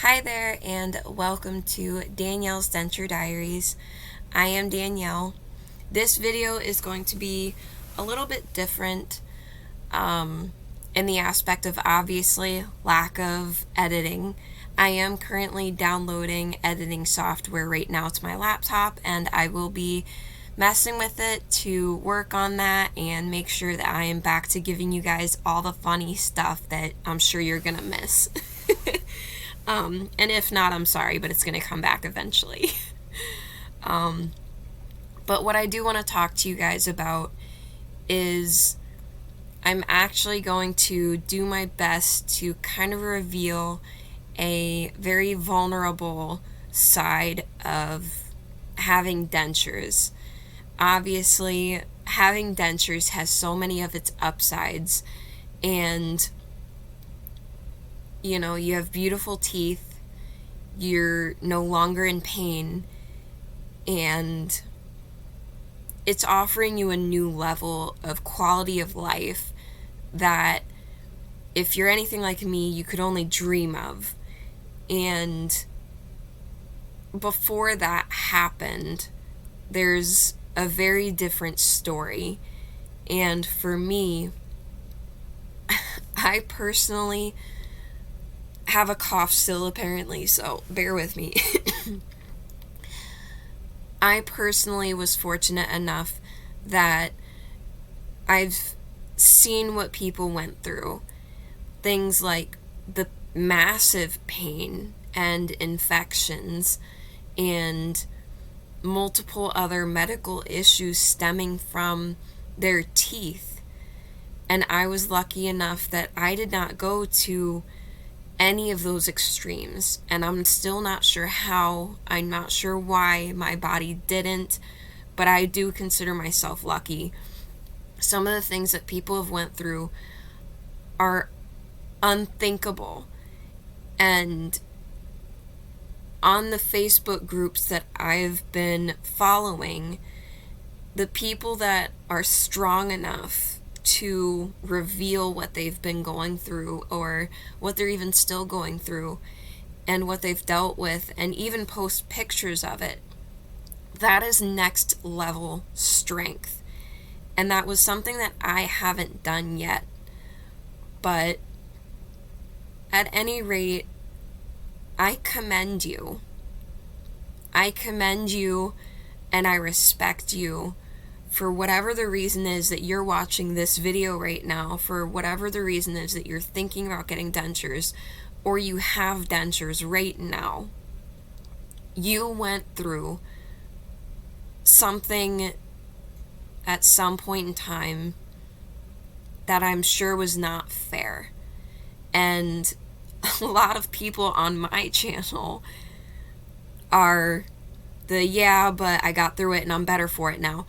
Hi there, and welcome to Danielle's Denture Diaries. I am Danielle. This video is going to be a little bit different in the aspect of obviously lack of editing. I am currently downloading editing software right now to my laptop, and I will be messing with it to work on that and make sure that I am back to giving you guys all the funny stuff that I'm sure you're gonna miss. And if not, I'm sorry, but it's going to come back eventually. But what I do want to talk to you guys about is I'm actually going to do my best to kind of reveal a very vulnerable side of having dentures. Obviously, having dentures has so many of its upsides, and you have beautiful teeth, you're no longer in pain, and it's offering you a new level of quality of life that, if you're anything like me, you could only dream of. And before that happened, there's a very different story. And for me, I personally have a cough still apparently, so bear with me. I personally was fortunate enough that I've seen what people went through. Things like the massive pain and infections and multiple other medical issues stemming from their teeth. And I was lucky enough that I did not go to any of those extremes, and I'm still not sure how. I'm not sure why my body didn't, but I do consider myself lucky. Some of the things that people have went through are unthinkable, and on the Facebook groups that I've been following, the people that are strong enough to reveal what they've been going through, or what they're even still going through, and what they've dealt with, and even post pictures of it, that is next level strength. And that was something that I haven't done yet. But at any rate, I commend you. I commend you, and I respect you for whatever the reason is that you're watching this video right now, for whatever the reason is that you're thinking about getting dentures, or you have dentures right now. You went through something at some point in time that I'm sure was not fair. And a lot of people on my channel are but I got through it and I'm better for it now.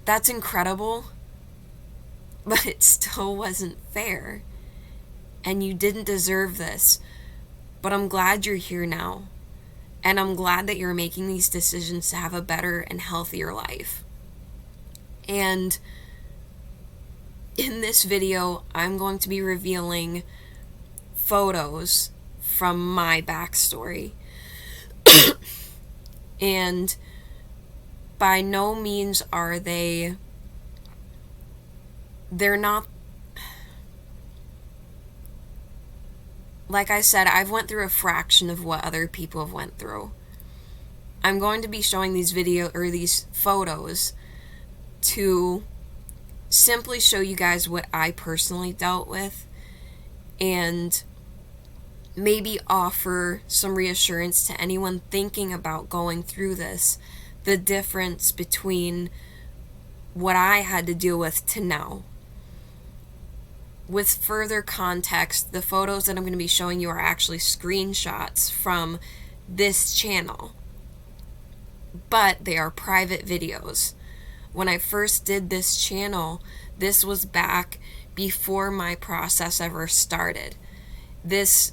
That's incredible, but it still wasn't fair. And you didn't deserve this. But I'm glad you're here now. And I'm glad that you're making these decisions to have a better and healthier life. And in this video, I'm going to be revealing photos from my backstory. And by no means are they're not, like I said, I've went through a fraction of what other people have went through. I'm going to be showing these photos to simply show you guys what I personally dealt with, and maybe offer some reassurance to anyone thinking about going through this, the difference between what I had to deal with to now. With further context, the photos that I'm going to be showing you are actually screenshots from this channel, but they are private videos. When I first did this channel, this was back before my process ever started. These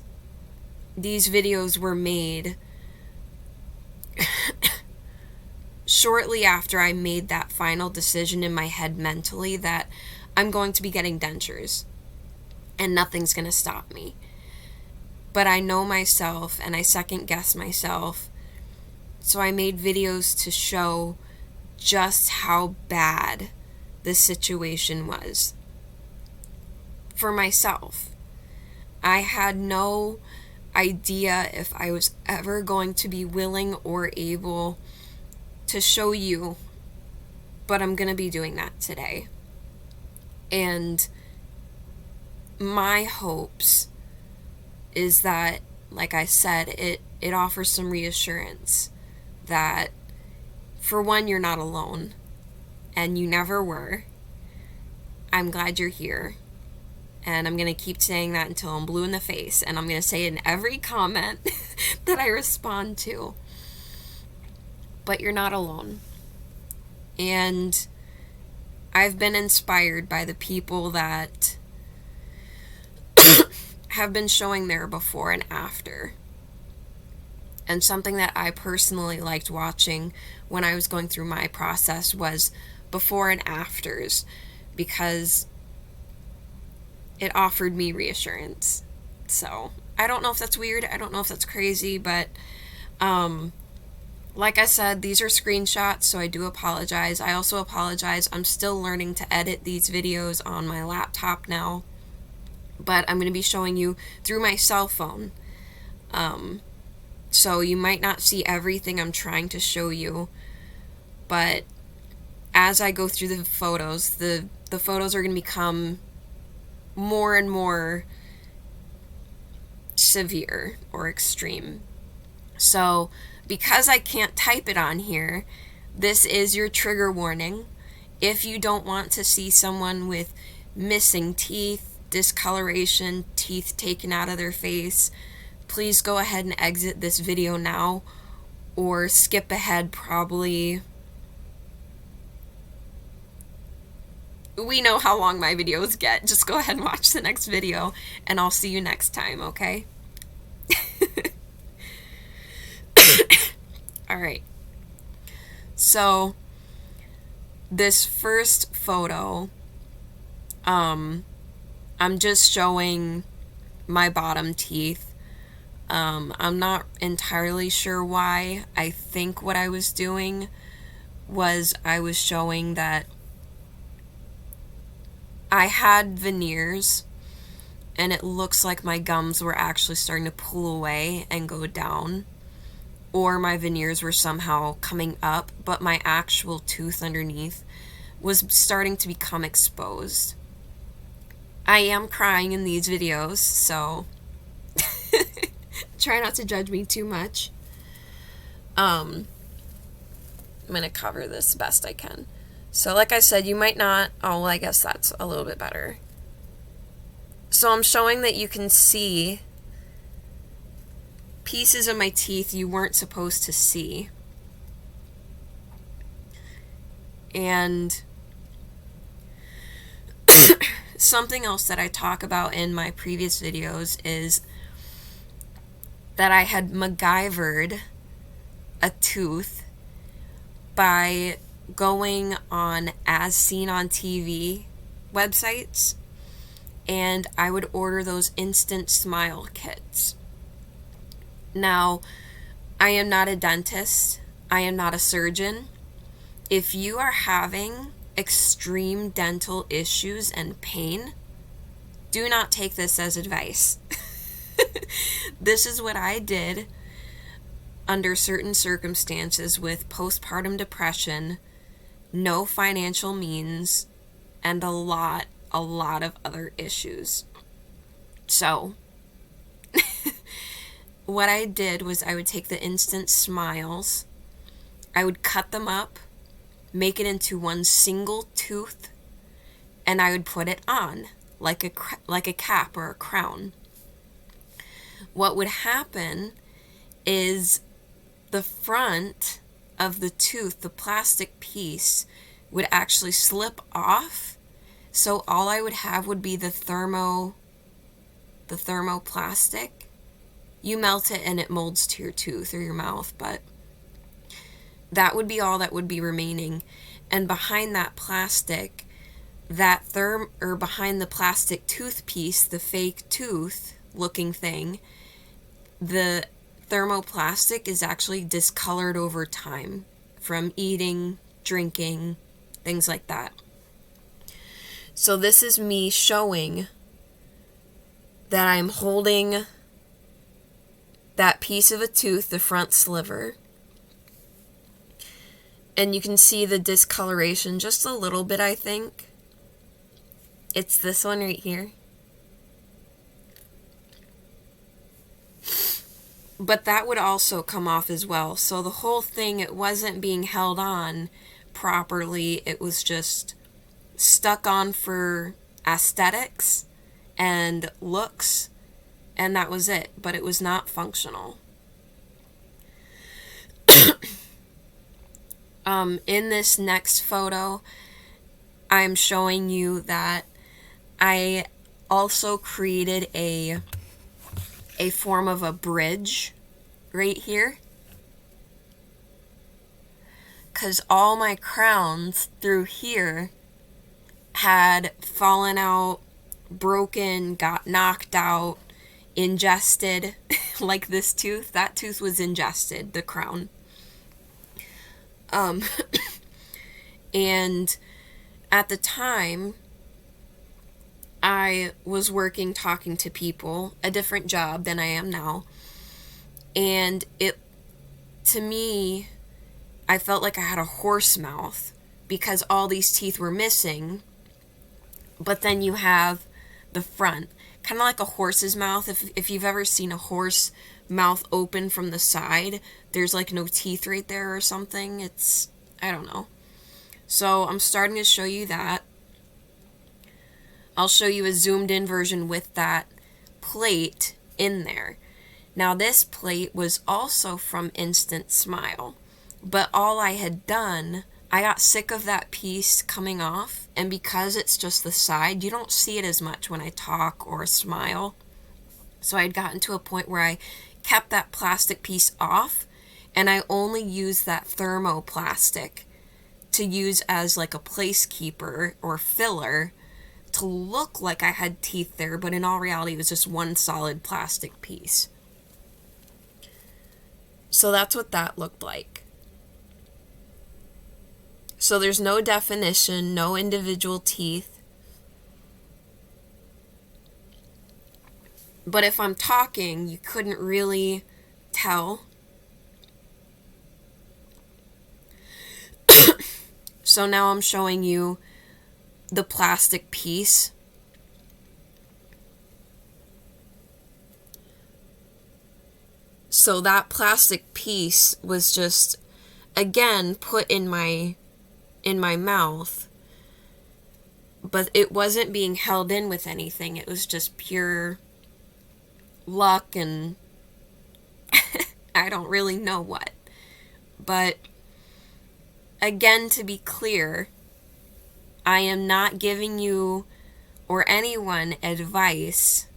videos were made shortly after I made that final decision in my head mentally that I'm going to be getting dentures and nothing's going to stop me. but I know myself and I second guess myself. So I made videos to show just how bad the situation was for myself. I had no idea if I was ever going to be willing or able to show you, but I'm going to be doing that today. And my hopes is that, like I said, it offers some reassurance that, for one, you're not alone, and you never were. I'm glad you're here. And I'm going to keep saying that until I'm blue in the face. And I'm going to say it in every comment that I respond to. But you're not alone. And I've been inspired by the people that have been showing their before and after. And something that I personally liked watching when I was going through my process was before and afters, because it offered me reassurance. So I don't know if that's weird. I don't know if that's crazy, but like I said, these are screenshots, so I do apologize. I also apologize. I'm still learning to edit these videos on my laptop now, but I'm going to be showing you through my cell phone. So you might not see everything I'm trying to show you, but as I go through the photos, the photos are going to become more and more severe or extreme. So because I can't type it on here, this is your trigger warning. If you don't want to see someone with missing teeth, discoloration, teeth taken out of their face, please go ahead and exit this video now, or skip ahead probably. We know how long my videos get. Just go ahead and watch the next video, and I'll see you next time, okay? Alright. So, this first photo, I'm just showing my bottom teeth. I'm not entirely sure why. I think what I was doing was I was showing that I had veneers, and it looks like my gums were actually starting to pull away and go down, or my veneers were somehow coming up, but my actual tooth underneath was starting to become exposed. I am crying in these videos, so try not to judge me too much. I'm going to cover this best I can. So like I said, you might not... Oh, well, I guess that's a little bit better. So I'm showing that you can see pieces of my teeth you weren't supposed to see. And something else that I talk about in my previous videos is that I had MacGyvered a tooth by going on As Seen on TV websites, and I would order those instant smile kits. Now, I am not a dentist. I am not a surgeon. If you are having extreme dental issues and pain, do not take this as advice. This is what I did under certain circumstances with postpartum depression, no financial means, and a lot of other issues. So, what I did was I would take the instant smiles, I would cut them up, make it into one single tooth, and I would put it on like a cap or a crown. What would happen is the front of the tooth, the plastic piece, would actually slip off, so all I would have would be the thermoplastic. You melt it and it molds to your tooth or your mouth, but that would be all that would be remaining. And behind that plastic, behind the plastic tooth piece, the fake tooth looking thing, the thermoplastic is actually discolored over time from eating, drinking, things like that. So this is me showing that I'm holding that piece of a tooth, the front sliver, and you can see the discoloration just a little bit, I think. It's this one right here. But that would also come off as well. So the whole thing, it wasn't being held on properly. It was just stuck on for aesthetics and looks, and that was it. But it was not functional. In this next photo, I'm showing you that I also created a form of a bridge right here, because all my crowns through here had fallen out, broken, got knocked out, ingested. Like this tooth, that tooth was ingested, the crown. And at the time, I was working, talking to people, a different job than I am now. And to me, I felt like I had a horse mouth because all these teeth were missing. But then you have the front, kind of like a horse's mouth. If you've ever seen a horse mouth open from the side, there's like no teeth right there or something. I don't know. So I'm starting to show you that. I'll show you a zoomed in version with that plate in there. Now this plate was also from Instant Smile, but all I had done, I got sick of that piece coming off, and because it's just the side, you don't see it as much when I talk or smile. So I had gotten to a point where I kept that plastic piece off, and I only used that thermoplastic to use as like a placekeeper or filler to look like I had teeth there, but in all reality it was just one solid plastic piece. So that's what that looked like. So there's no definition, no individual teeth. But if I'm talking, you couldn't really tell. So now I'm showing you the plastic piece. So that plastic piece was just, again, put in my mouth, but it wasn't being held in with anything. It was just pure luck and I don't really know what. But again, to be clear, I am not giving you or anyone advice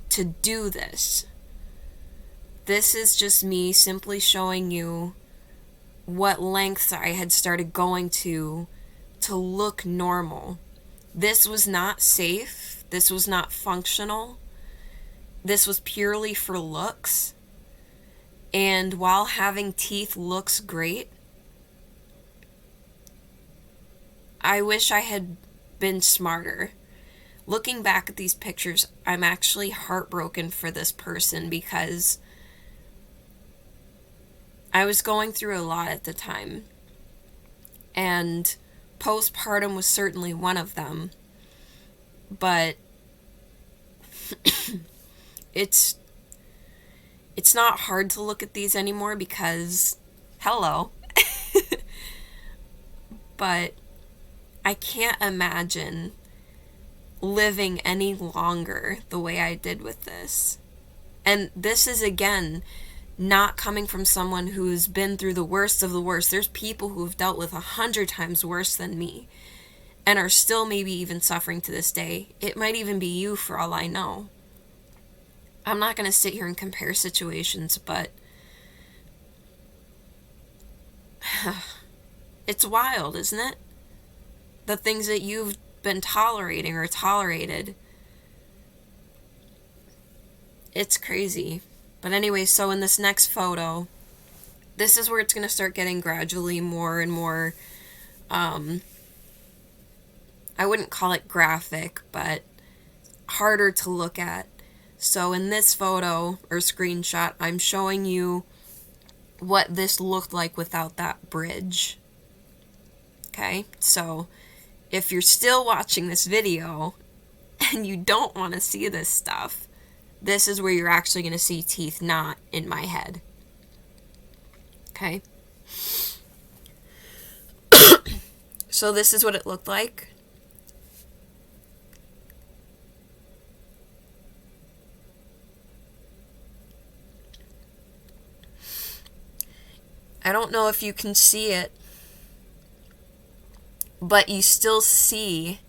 to do this. This is just me simply showing you what lengths I had started going to look normal. This was not safe. This was not functional. This was purely for looks. And while having teeth looks great, I wish I had been smarter. Looking back at these pictures, I'm actually heartbroken for this person because I was going through a lot at the time. And postpartum was certainly one of them. But it's not hard to look at these anymore because, hello. But I can't imagine living any longer the way I did with this. And this is, again, not coming from someone who's been through the worst of the worst. There's people who've dealt with 100 times worse than me and are still maybe even suffering to this day. It might even be you for all I know. I'm not going to sit here and compare situations, but it's wild, isn't it? The things that you've been tolerating or tolerated. It's crazy. But anyway, so in this next photo, this is where it's going to start getting gradually more and more, I wouldn't call it graphic, but harder to look at. So in this photo or screenshot, I'm showing you what this looked like without that bridge. Okay, so if you're still watching this video and you don't want to see this stuff, this is where you're actually going to see teeth, not in my head. Okay. So this is what it looked like. I don't know if you can see it, but you still see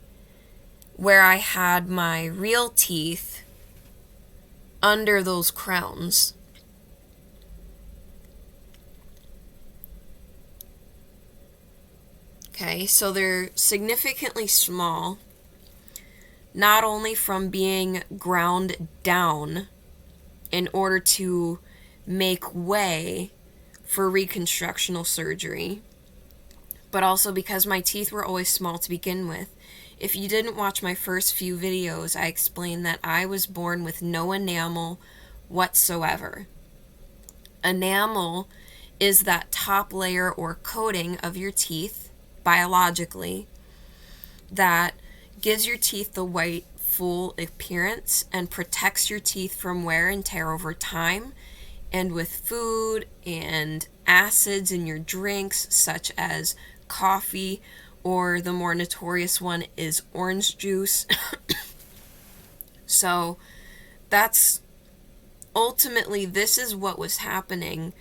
where I had my real teeth under those crowns. Okay, so they're significantly small, not only from being ground down in order to make way for reconstructional surgery, but also because my teeth were always small to begin with. If you didn't watch my first few videos, I explained that I was born with no enamel whatsoever. Enamel is that top layer or coating of your teeth, biologically, that gives your teeth the white, full appearance and protects your teeth from wear and tear over time, and with food and acids in your drinks, such as coffee, or the more notorious one is orange juice. So that's ultimately, this is what was happening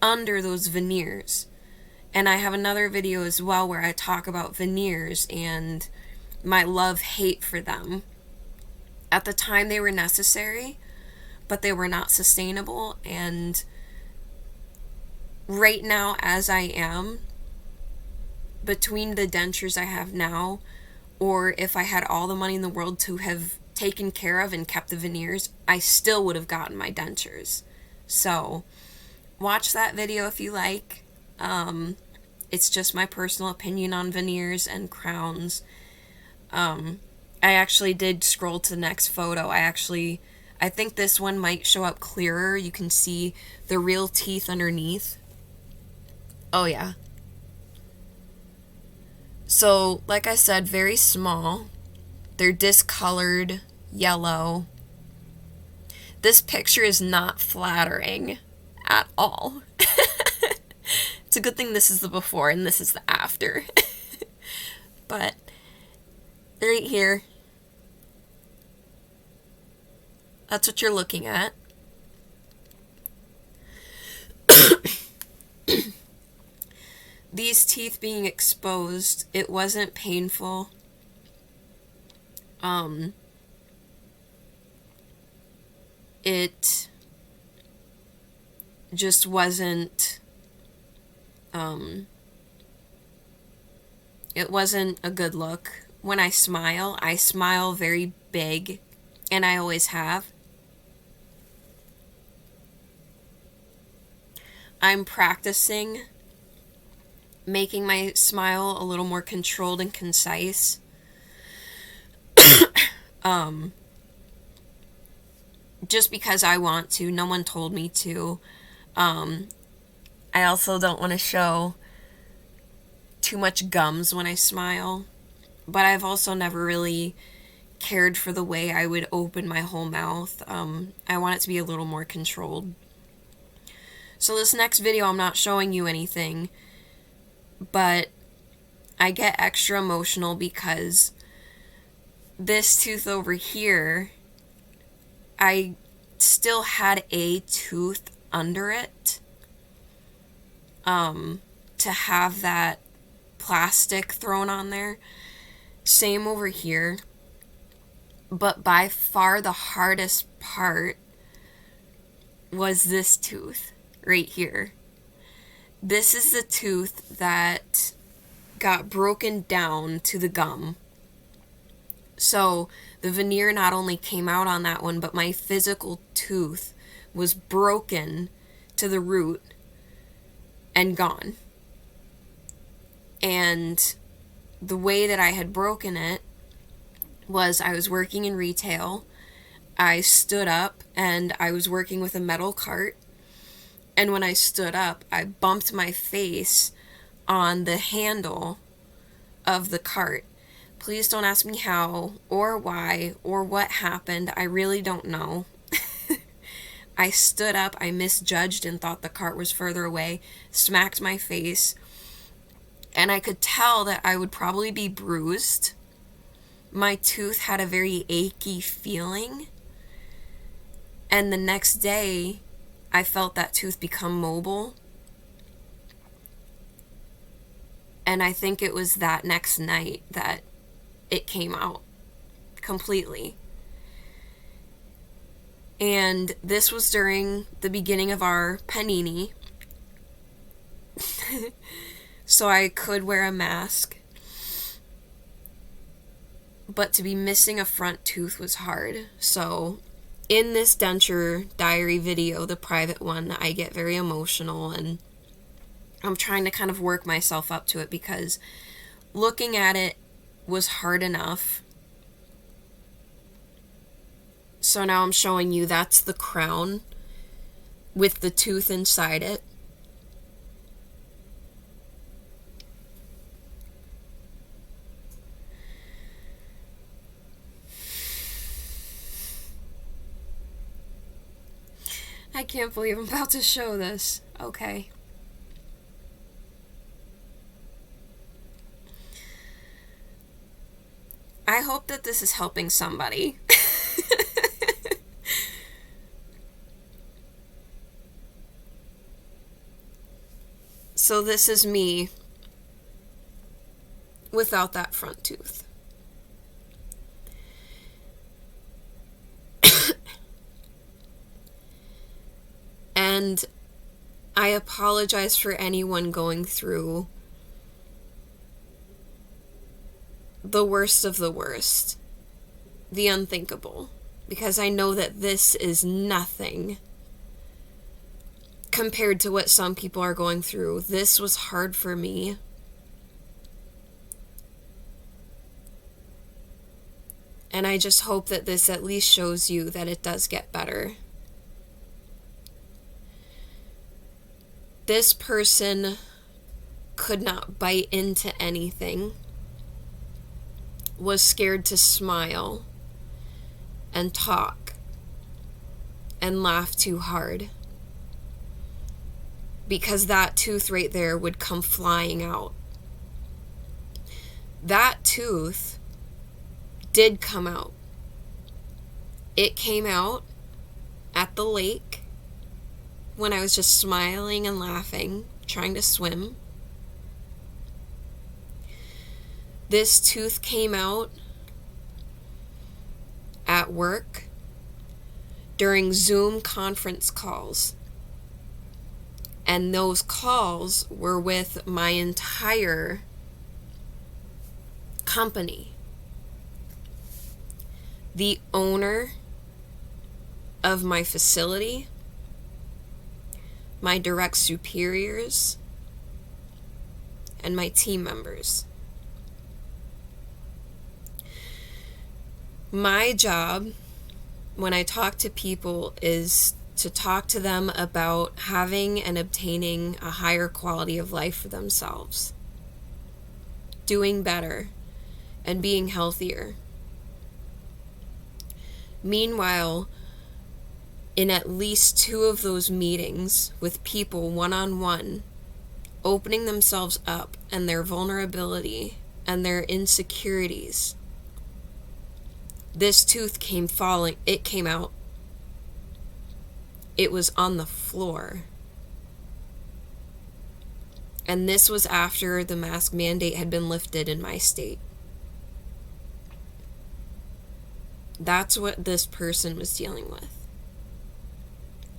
under those veneers. And I have another video as well where I talk about veneers and my love-hate for them. At the time they were necessary, but they were not sustainable. And right now, as I am, between the dentures I have now, or if I had all the money in the world to have taken care of and kept the veneers, I still would have gotten my dentures. So watch that video if you like. It's just my personal opinion on veneers and crowns. I actually did scroll to the next photo. I think this one might show up clearer. You can see the real teeth underneath. Oh yeah. So, like I said, very small. They're discolored yellow. This picture is not flattering at all. It's a good thing this is the before and this is the after. But right here, that's what you're looking at. These teeth being exposed, it wasn't painful. It just wasn't, it wasn't a good look. When I smile very big, and I always have. I'm practicing making my smile a little more controlled and concise. Just because I want to. No one told me to. I also don't want to show too much gums when I smile. But I've also never really cared for the way I would open my whole mouth. I want it to be a little more controlled. So this next video, I'm not showing you anything, but I get extra emotional because this tooth over here, I still had a tooth under it. To have that plastic thrown on there. Same over here. But by far the hardest part was this tooth right here. This is the tooth that got broken down to the gum. So The veneer not only came out on that one, but my physical tooth was broken to the root and gone. And the way that I had broken it was I was working in retail. I stood up and I was working with a metal cart. And when I stood up, I bumped my face on the handle of the cart. Please don't ask me how or why or what happened. I really don't know. I stood up, I misjudged and thought the cart was further away, smacked my face, and I could tell that I would probably be bruised. My tooth had a very achy feeling, and the next day I felt that tooth become mobile. And I think it was that next night that it came out completely. And this was during the beginning of our panini. So I could wear a mask. But to be missing a front tooth was hard. So in this denture diary video, the private one, I get very emotional, and I'm trying to kind of work myself up to it because looking at it was hard enough. So now I'm showing you that's the crown with the tooth inside it. I can't believe I'm about to show this. Okay. I hope that this is helping somebody. So this is me without that front tooth. And I apologize for anyone going through the worst of the worst, the unthinkable, because I know that this is nothing compared to what some people are going through. This was hard for me. And I just hope that this at least shows you that it does get better. This person could not bite into anything, was scared to smile and talk and laugh too hard, because that tooth right there would come flying out. That tooth did come out. It came out at the lake when I was just smiling and laughing, trying to swim. This tooth came out at work during Zoom conference calls. And those calls were with my entire company. The owner of my facility, my direct superiors, and my team members. My job when I talk to people is to talk to them about having and obtaining a higher quality of life for themselves, doing better, and being healthier. Meanwhile, in at least 2 of those meetings with people one-on-one, opening themselves up and their vulnerability and their insecurities, this tooth came falling. It came out. It was on the floor. And this was after the mask mandate had been lifted in my state. That's what this person was dealing with.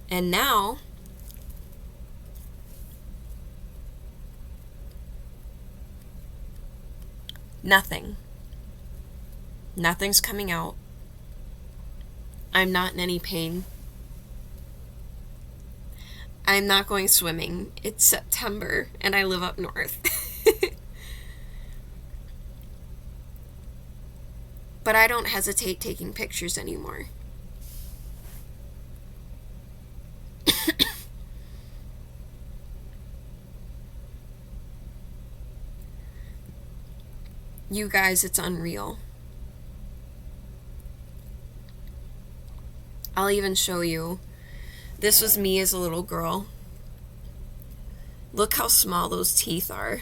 And now, nothing. Nothing's coming out. I'm not in any pain. I'm not going swimming. It's September and I live up north. But I don't hesitate taking pictures anymore. You guys, it's unreal. I'll even show you. This was me as a little girl. Look how small those teeth are.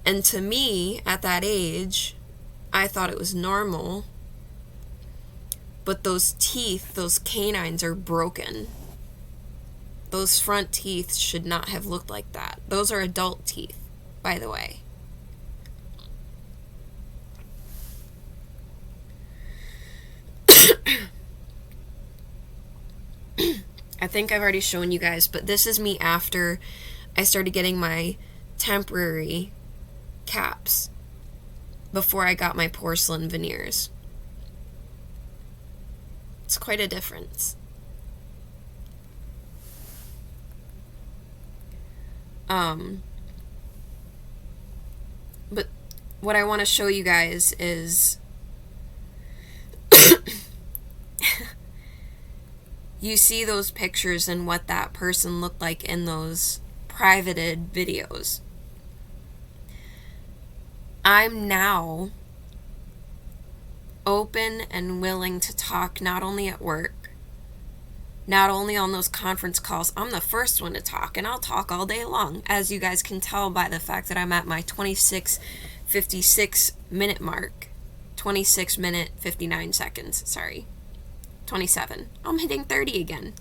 And to me, at that age, I thought it was normal. But those teeth, those canines are broken. Those front teeth should not have looked like that. Those are adult teeth, by the way. I think I've already shown you guys, but this is me after I started getting my temporary caps before I got my porcelain veneers. It's quite a difference. But what I want to show you guys is you see those pictures and what that person looked like in those privated videos. I'm now open and willing to talk, not only at work, not only on those conference calls. I'm the first one to talk, and I'll talk all day long, as you guys can tell by the fact that I'm at my 26:56 minute mark. 26 minute 59 seconds, sorry. 27. I'm hitting 30 again.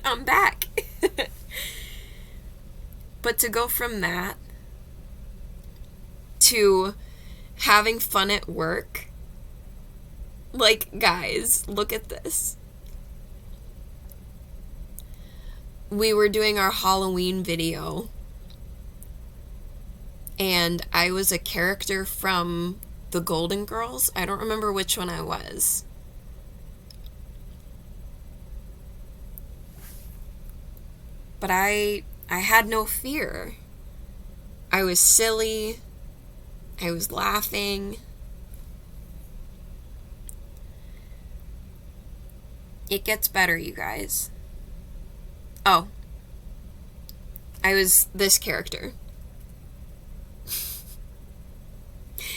I'm back. But to go from that to having fun at work, like, guys, look at this. We were doing our Halloween video, and I was a character from the Golden Girls. I don't remember which one I was. But I had no fear. I was silly. I was laughing. It gets better, you guys. Oh. I was this character.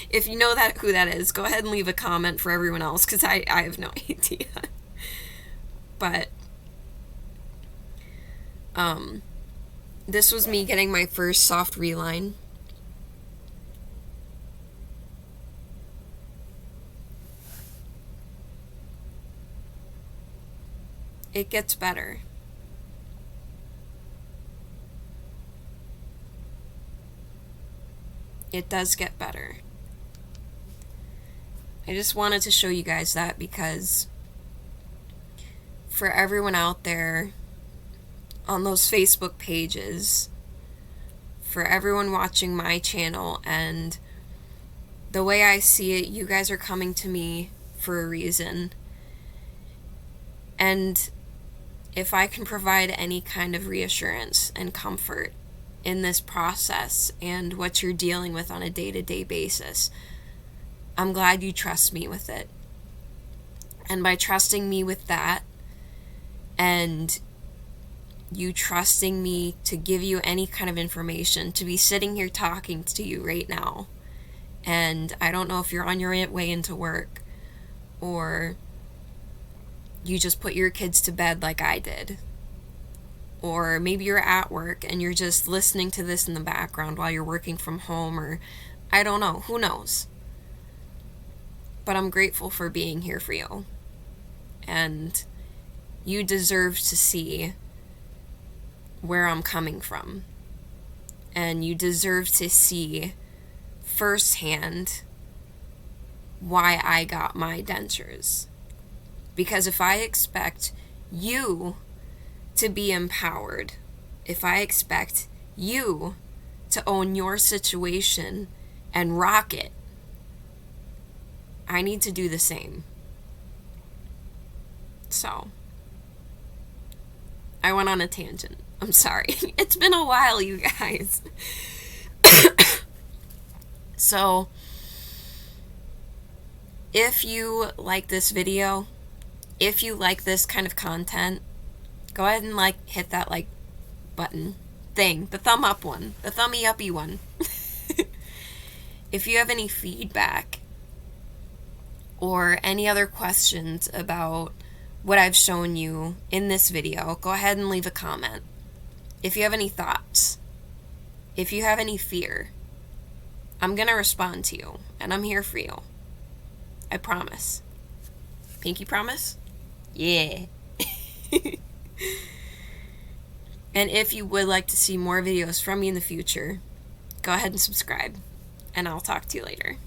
If you know who that is, go ahead and leave a comment for everyone else, because I have no idea. But this was me getting my first soft reline. It gets better. It does get better. I just wanted to show you guys that, because for everyone out there on those Facebook pages, for everyone watching my channel, and the way I see it, you guys are coming to me for a reason. And if I can provide any kind of reassurance and comfort in this process and what you're dealing with on a day-to-day basis, I'm glad you trust me with it. And by trusting me with that, and you trusting me to give you any kind of information, to be sitting here talking to you right now, and I don't know if you're on your way into work, or you just put your kids to bed like I did, or maybe you're at work and you're just listening to this in the background while you're working from home, or I don't know, who knows. But I'm grateful for being here for you, and you deserve to see where I'm coming from, and you deserve to see firsthand why I got my dentures. Because if I expect you to be empowered, if I expect you to own your situation and rock it, I need to do the same. So, I went on a tangent. I'm sorry. It's been a while, you guys. So, if you like this video, if you like this kind of content, go ahead and hit that button thing, the thumb up one, the thummy uppy one. If you have any feedback or any other questions about what I've shown you in this video, go ahead and leave a comment. If you have any thoughts, if you have any fear, I'm gonna respond to you, and I'm here for you. I promise. Pinky promise? Yeah. And if you would like to see more videos from me in the future, go ahead and subscribe, and I'll talk to you later.